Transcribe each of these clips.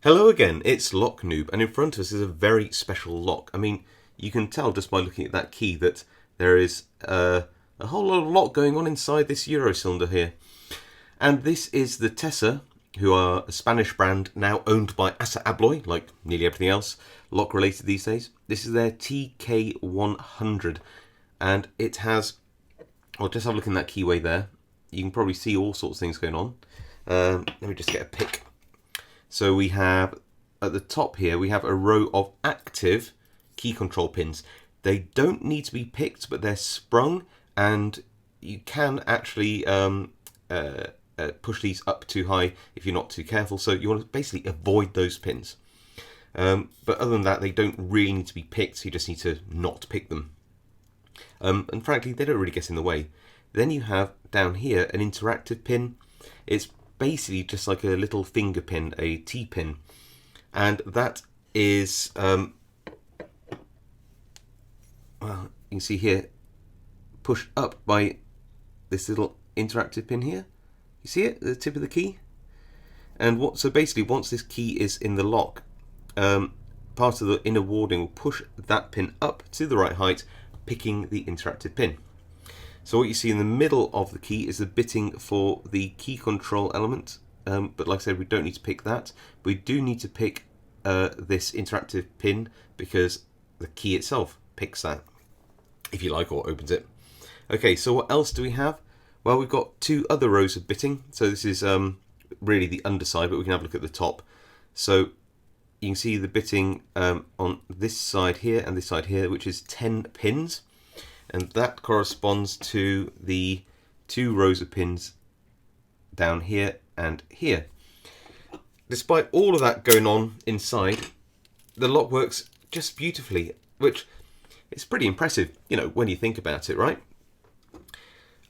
Hello again, it's Lock Noob, and in front of us is a very special lock. I mean, you can tell just by looking at that key that there is a whole lot of lock going on inside this Euro cylinder here. And this is the Tesa, who are a Spanish brand now owned by Assa Abloy, like nearly everything else lock related these days. This is their TK100, and it has, well, just have a look in that keyway there. You can probably see all sorts of things going on. Let me just get a pick. So we have, at the top here, we have a row of active key control pins. They don't need to be picked, but they're sprung, and you can actually push these up too high if you're not too careful. So you want to basically avoid those pins. But other than that, they don't really need to be picked. You just need to not pick them. And frankly, they don't really get in the way. Then you have down here an interactive pin. It's basically just like a little finger pin, a T-pin, and that is well, you can see here, pushed up by this little interactive pin here. You see it, the tip of the key? And so basically, once this key is in the lock, part of the inner warding will push that pin up to the right height, picking the interactive pin. So what you see in the middle of the key is the bitting for the key control element, but like I said, we don't need to pick that. We do need to pick this interactive pin because the key itself picks that, if you like, or opens it. Okay, so what else do we have? Well, we've got two other rows of bitting. So this is really the underside, but we can have a look at the top. So you can see the bitting on this side here and this side here, which is 10 pins. And that corresponds to the two rows of pins down here and here. Despite all of that going on inside, the lock works just beautifully, which is pretty impressive, you know, when you think about it, right?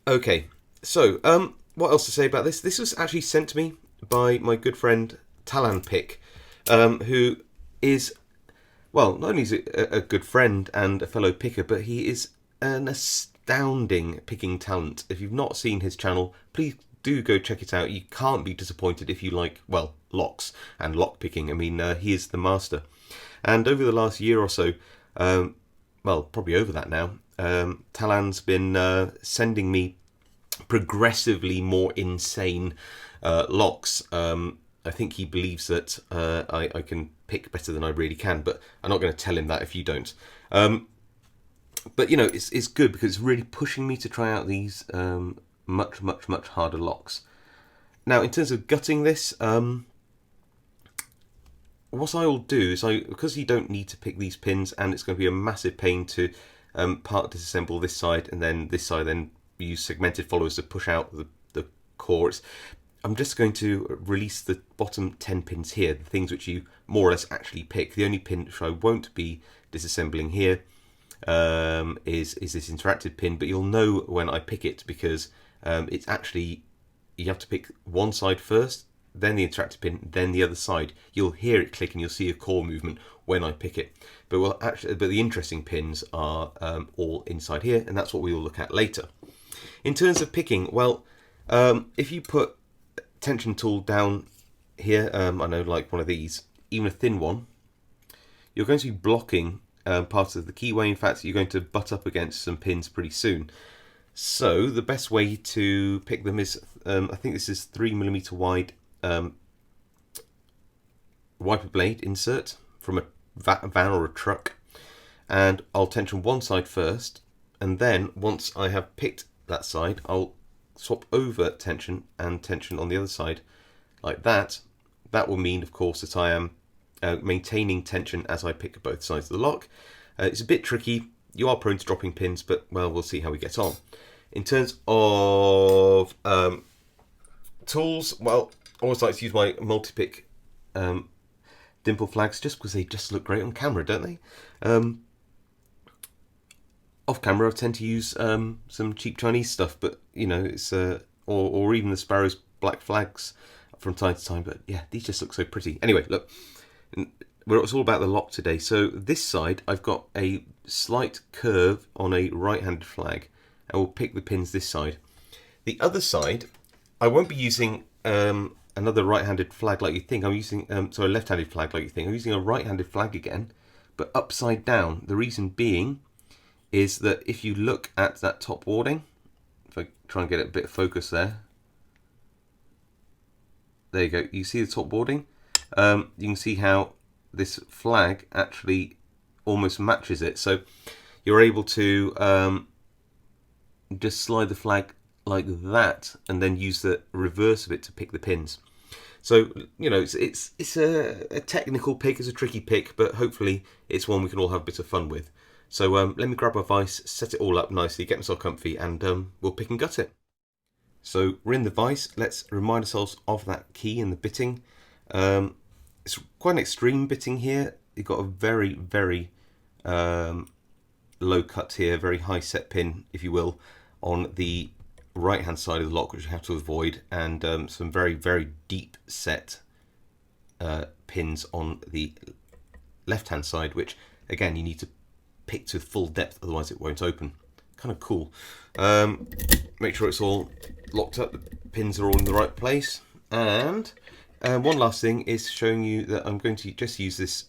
Okay, so what else to say about this? This was actually sent to me by my good friend Talon, who is, well, not only is he a good friend and a fellow picker, but he is an astounding picking talent. If you've not seen his channel, please do go check it out. You can't be disappointed if you like, well, locks and lock picking. I mean, he is the master. And over the last year or so, well, probably over that now, Talon's been sending me progressively more insane locks. I think he believes that I can pick better than I really can, but I'm not going to tell him that if you don't. But you know, it's good because it's really pushing me to try out these much harder locks. Now, in terms of gutting this, what I will do is, because you don't need to pick these pins, and it's going to be a massive pain to part disassemble this side and then this side, then use segmented followers to push out the core. I'm just going to release the bottom 10 pins here, the things which you more or less actually pick. The only pin which I won't be disassembling here is this interactive pin, but you'll know when I pick it because it's actually, you have to pick one side first, then the interactive pin, then the other side. You'll hear it click and you'll see a core movement when I pick it. But the interesting pins are all inside here, and that's what we will look at later. In terms of picking, well, if you put tension tool down here, I know, like one of these, even a thin one, you're going to be blocking part of the keyway. In fact, you're going to butt up against some pins pretty soon. So the best way to pick them is, I think this is 3mm wide wiper blade insert from a van or a truck, and I'll tension one side first, and then once I have picked that side, I'll swap over tension and tension on the other side like that. That will mean, of course, that I am maintaining tension as I pick both sides of the lock. It's a bit tricky. You are prone to dropping pins, but, well, we'll see how we get on. In terms of tools, well, I always like to use my multi-pick Dimple flags just because they just look great on camera, don't they? Off camera, I tend to use some cheap Chinese stuff, but, you know, it's or even the Sparrow's black flags from time to time. But yeah, these just look so pretty. Anyway, look, it's all about the lock today. So this side, I've got a slight curve on a right-handed flag, and we'll pick the pins this side. The other side, I won't be using another right-handed flag like you think. I'm using, sorry, left-handed flag like you think. I'm using a right-handed flag again, but upside down. The reason being is that if you look at that top warding, if I try and get a bit of focus there, there you go. You see the top warding? You can see how this flag actually almost matches it. So you're able to just slide the flag like that and then use the reverse of it to pick the pins. So, you know, it's a technical pick, it's a tricky pick, but hopefully it's one we can all have a bit of fun with. So let me grab my vise, set it all up nicely, get myself comfy, and we'll pick and gut it. So we're in the vise. Let's remind ourselves of that key and the bitting. It's quite an extreme bitting here. You've got a very, very low cut here, very high set pin, if you will, on the right hand side of the lock, which you have to avoid, and some very, very deep set pins on the left hand side, which again you need to pick to full depth, otherwise it won't open. Kind of cool. Make sure it's all locked up, the pins are all in the right place. And one last thing is showing you that I'm going to just use this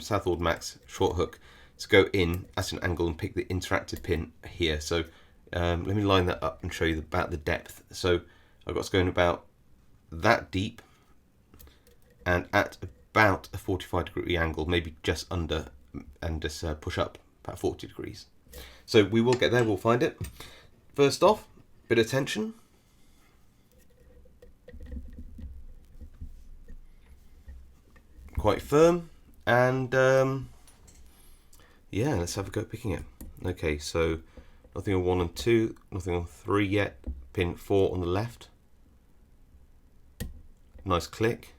Southwold Max short hook to go in at an angle and pick the interactive pin here. So let me line that up and show you about the depth. So I've got to go in about that deep and at about a 45-degree angle, maybe just under, and just push up about 40 degrees. So we will get there, we'll find it. First off, bit of tension. Quite firm, and yeah, let's have a go at picking it. Okay, so nothing on 1 and 2, nothing on 3 yet. Pin 4 on the left. Nice click.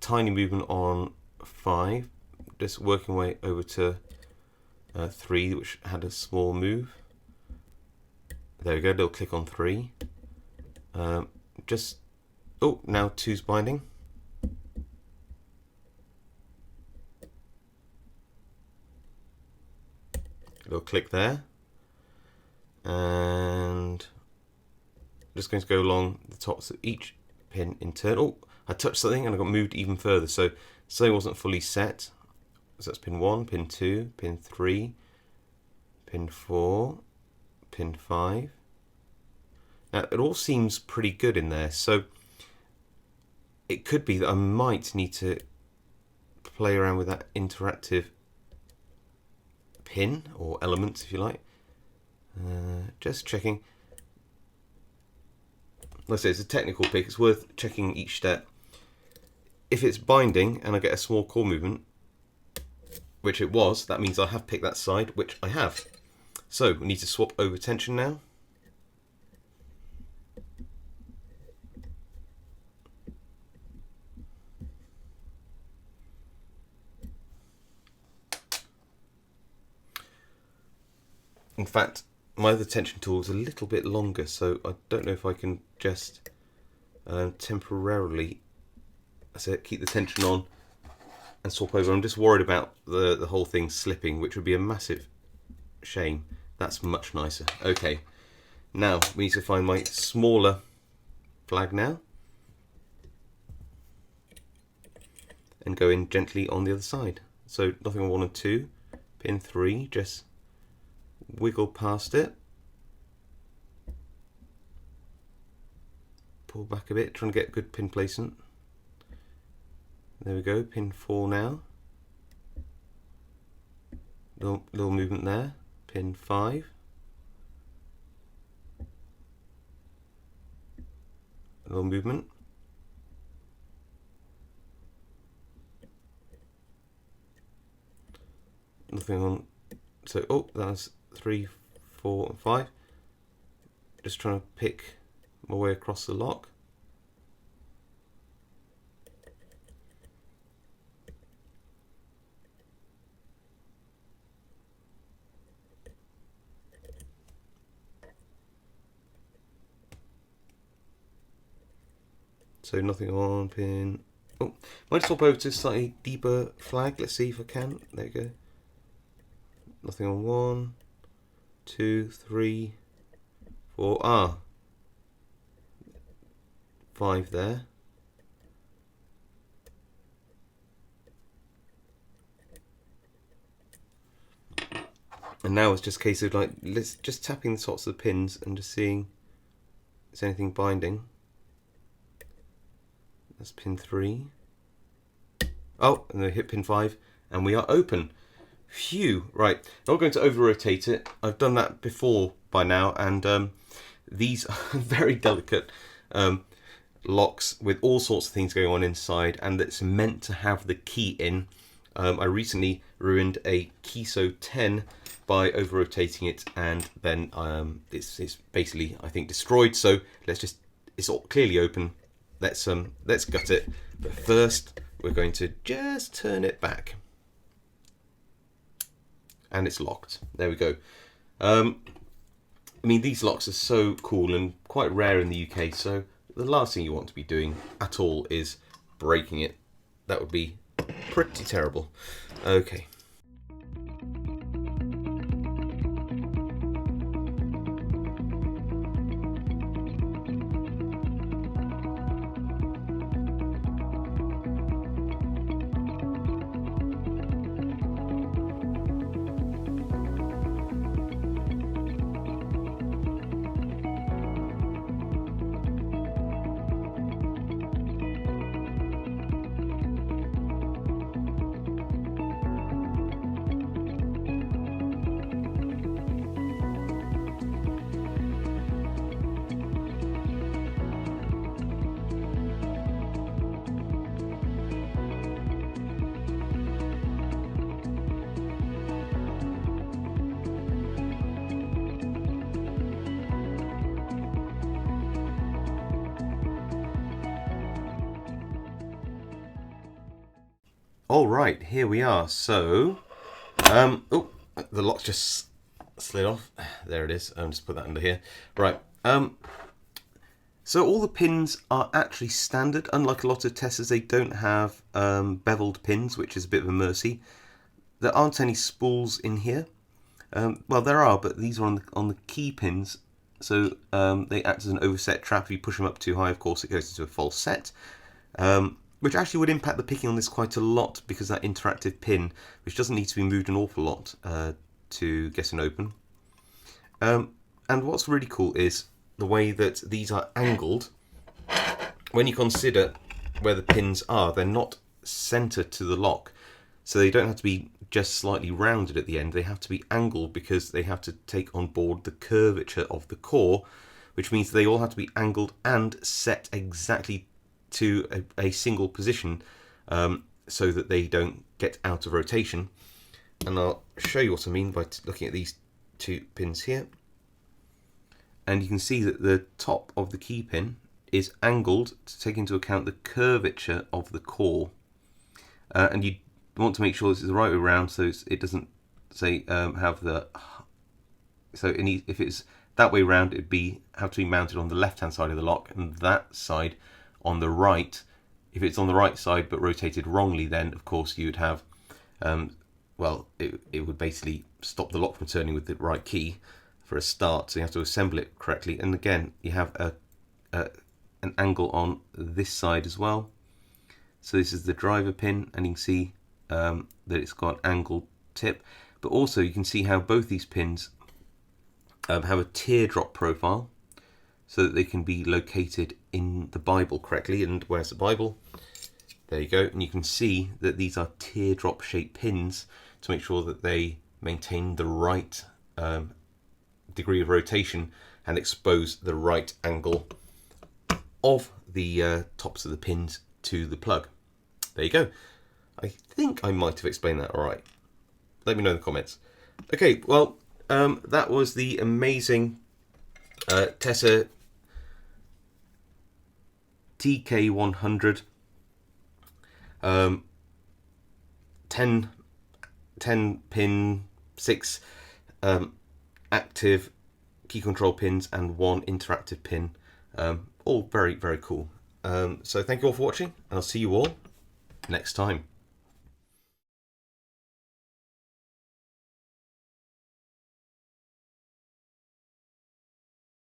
Tiny movement on 5. Just working way over to 3, which had a small move. There we go, little click on 3. Just, oh, now 2's binding. Little click there. And just going to go along the tops of each pin in turn. Oh, I touched something and I got moved even further. So something wasn't fully set. So that's pin 1, pin 2, pin 3, pin 4, pin 5. Now it all seems pretty good in there. So it could be that I might need to play around with that interactive pin or element, if you like. Just checking. Let's say it's a technical pick, it's worth checking each step. If it's binding and I get a small core movement, which it was, that means I have picked that side, which I have. So we need to swap over tension now. In fact, my other tension tool is a little bit longer, so I don't know if I can just temporarily, that's it, keep the tension on and swap over. I'm just worried about the whole thing slipping, which would be a massive shame. That's much nicer. Okay, now we need to find my smaller flag now and go in gently on the other side. So nothing on 1 and 2, pin 3, just wiggle past it, pull back a bit, trying to get good pin placement. There we go, pin 4 now, little movement there, pin 5, little movement, nothing on, so oh, that's 3, 4 and 5. Just trying to pick my way across the lock. So nothing on pin. Oh, might swap over to a slightly deeper flag. Let's see if I can. There you go. Nothing on 1, 2, 3, 4. Ah, 5 there. And now it's just a case of like just tapping the tops of the pins and just seeing is anything binding. That's pin 3. Oh, and then hit pin 5, and we are open. Phew. Right, not going to over rotate it. I've done that before by now, and these are very delicate locks with all sorts of things going on inside, and it's meant to have the key in. I recently ruined a Keso 10 by over rotating it, and then it's basically, I think, destroyed. So it's all clearly open. Let's gut it. But first, we're going to just turn it back, and it's locked. There we go. I mean, these locks are so cool and quite rare in the UK. So the last thing you want to be doing at all is breaking it. That would be pretty terrible. Okay. All right, here we are. So, oh, the lock just slid off. There it is. Just put that under here. Right. So all the pins are actually standard. Unlike a lot of Tessas, they don't have beveled pins, which is a bit of a mercy. There aren't any spools in here. Well, there are, but these are on the key pins. So they act as an overset trap. If you push them up too high, of course, it goes into a false set. Which actually would impact the picking on this quite a lot, because that interactive pin, which doesn't need to be moved an awful lot to get an open. And what's really cool is the way that these are angled. When you consider where the pins are, they're not centered to the lock. So they don't have to be just slightly rounded at the end. They have to be angled because they have to take on board the curvature of the core, which means they all have to be angled and set exactly to a single position, so that they don't get out of rotation. And I'll show you what I mean by looking at these two pins here. And you can see that the top of the key pin is angled to take into account the curvature of the core. And you want to make sure this is the right way around, so it doesn't say have the... So if it's that way around, it'd have to be mounted on the left-hand side of the lock, and that side on the right. If it's on the right side but rotated wrongly, then of course you'd have, well, it would basically stop the lock from turning with the right key for a start. So you have to assemble it correctly. And again, you have an angle on this side as well. So this is the driver pin, and you can see that it's got an angled tip. But also you can see how both these pins have a teardrop profile, so that they can be located in the Bible correctly. And where's the Bible? There you go. And you can see that these are teardrop shaped pins to make sure that they maintain the right degree of rotation and expose the right angle of the tops of the pins to the plug. There you go. I think I might have explained that all right. Let me know in the comments. Okay, well, that was the amazing Tessa TK100 10 pin, 6 active key control pins and 1 interactive pin. All very, very cool. So thank you all for watching, and I'll see you all next time.